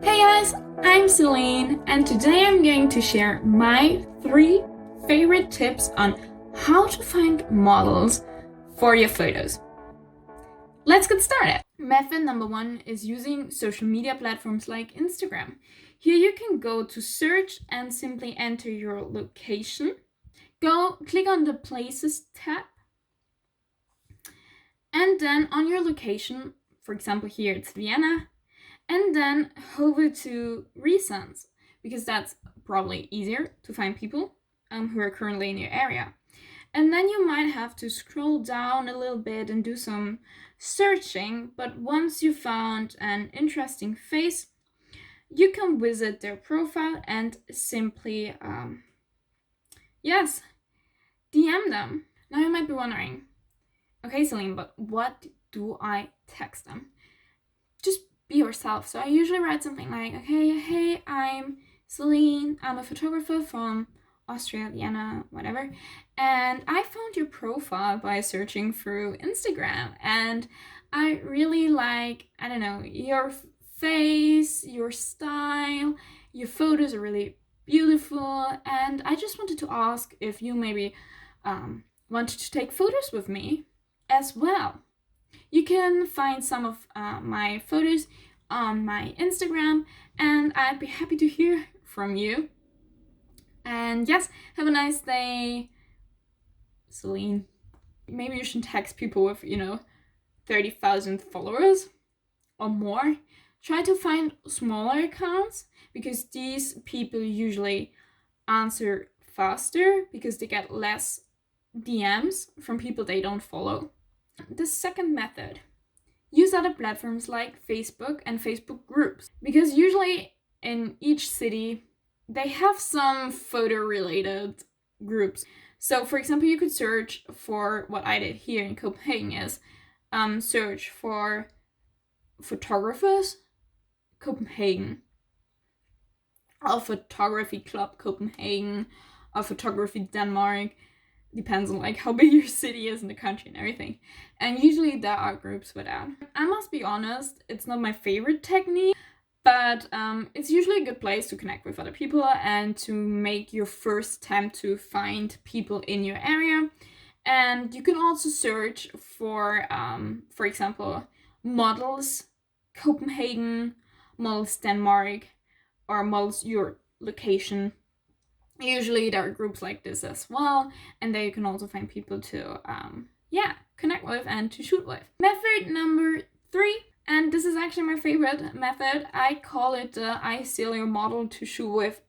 Hey guys, I'm Celine, and today I'm going to share my 3 favorite tips on how to find models for your photos. Let's get started. Method number 1 is using social media platforms like Instagram. Here you can go to search and simply enter your location. Click on the Places tab, and then on your location, for example here it's Vienna, and then hover to recents, because that's probably easier to find people who are currently in your area. And then you might have to scroll down a little bit and do some searching, but once you found an interesting face, you can visit their profile and simply, DM them. Now you might be wondering, okay, Celine, but what do I text them? Just be yourself. So I usually write something like, okay, hey, I'm Celine, I'm a photographer from Austria, Vienna, whatever, and I found your profile by searching through Instagram, and I really like, I don't know, your face, your style, your photos are really beautiful, and I just wanted to ask if you maybe wanted to take photos with me as well. You can find some of my photos on my Instagram, and I'd be happy to hear from you. And yes, have a nice day, Celine. Maybe you should text people with, 30,000 followers or more. Try to find smaller accounts, because these people usually answer faster because they get less DMs from people they don't follow. The second method, use other platforms like Facebook and Facebook groups, because usually in each city they have some photo related groups. So for example, you could search for what I did here in Copenhagen is search for photographers Copenhagen, or photography club Copenhagen, or photography Denmark. Depends on like how big your city is in the country and everything. And usually there are groups for that. I must be honest, it's not my favorite technique, but it's usually a good place to connect with other people and to make your first attempt to find people in your area. And you can also search for example, models Copenhagen, models Denmark, or models your location. Usually there are groups like this as well, and there you can also find people to connect with and to shoot with. Method number 3, and this is actually my favorite method. I call it the I steal your model to shoot with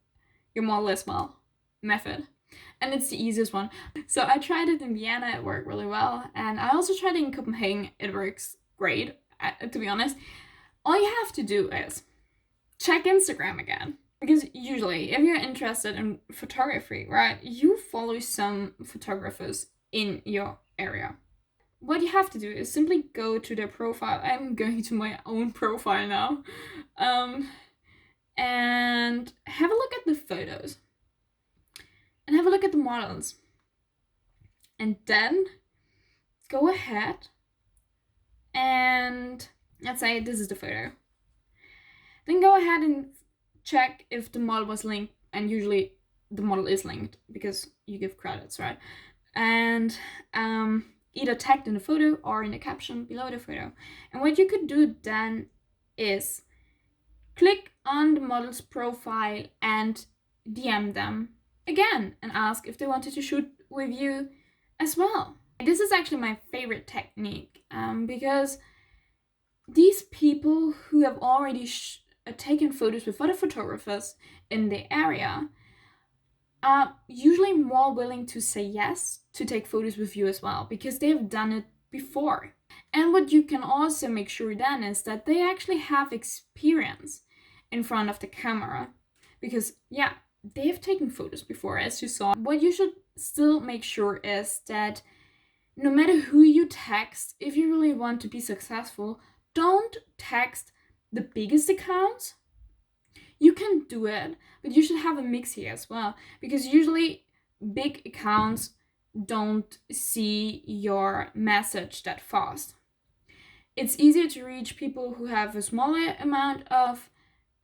your model as well method, and it's the easiest one. So I tried it in Vienna, it worked really well, and I also tried it in Copenhagen, it works great. To be honest, all you have to do is check Instagram again. Because usually, if you're interested in photography, right, you follow some photographers in your area. What you have to do is simply go to their profile. I'm going to my own profile now. And have a look at the photos. And have a look at the models. And then go ahead and let's say this is the photo. Then go ahead and check if the model was linked, and usually the model is linked because you give credits, right? And either tagged in the photo or in the caption below the photo. And what you could do then is click on the model's profile and DM them again and ask if they wanted to shoot with you as well. This is actually my favorite technique because these people who have already taken photos with other photographers in the area are usually more willing to say yes to take photos with you as well, because they've done it before. And what you can also make sure then is that they actually have experience in front of the camera, because they've taken photos before, as you saw. What you should still make sure is that no matter who you text, if you really want to be successful, don't text the biggest accounts. You can do it, but you should have a mix here as well, because usually big accounts don't see your message that fast. It's easier to reach people who have a smaller amount of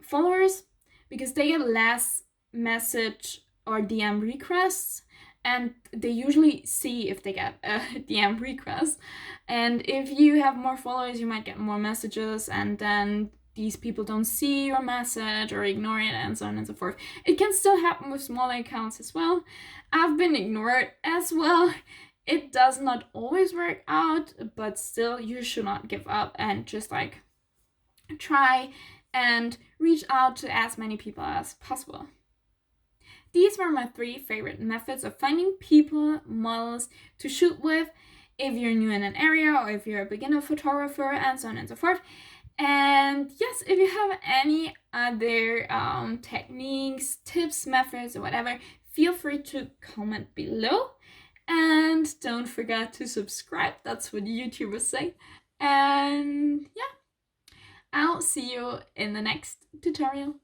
followers because they get less message or DM requests, and they usually see if they get a DM request. And if you have more followers, you might get more messages, and then these people don't see your message or ignore it, and so on and so forth. It can still happen with smaller accounts as well. I've been ignored as well. It does not always work out, but still, you should not give up and just like try and reach out to as many people as possible. These were my 3 favorite methods of finding people, models to shoot with if you're new in an area or if you're a beginner photographer, and so on and so forth. And yes, if you have any other techniques, tips, methods, or whatever, feel free to comment below. And don't forget to subscribe. That's what YouTubers say. And yeah, I'll see you in the next tutorial.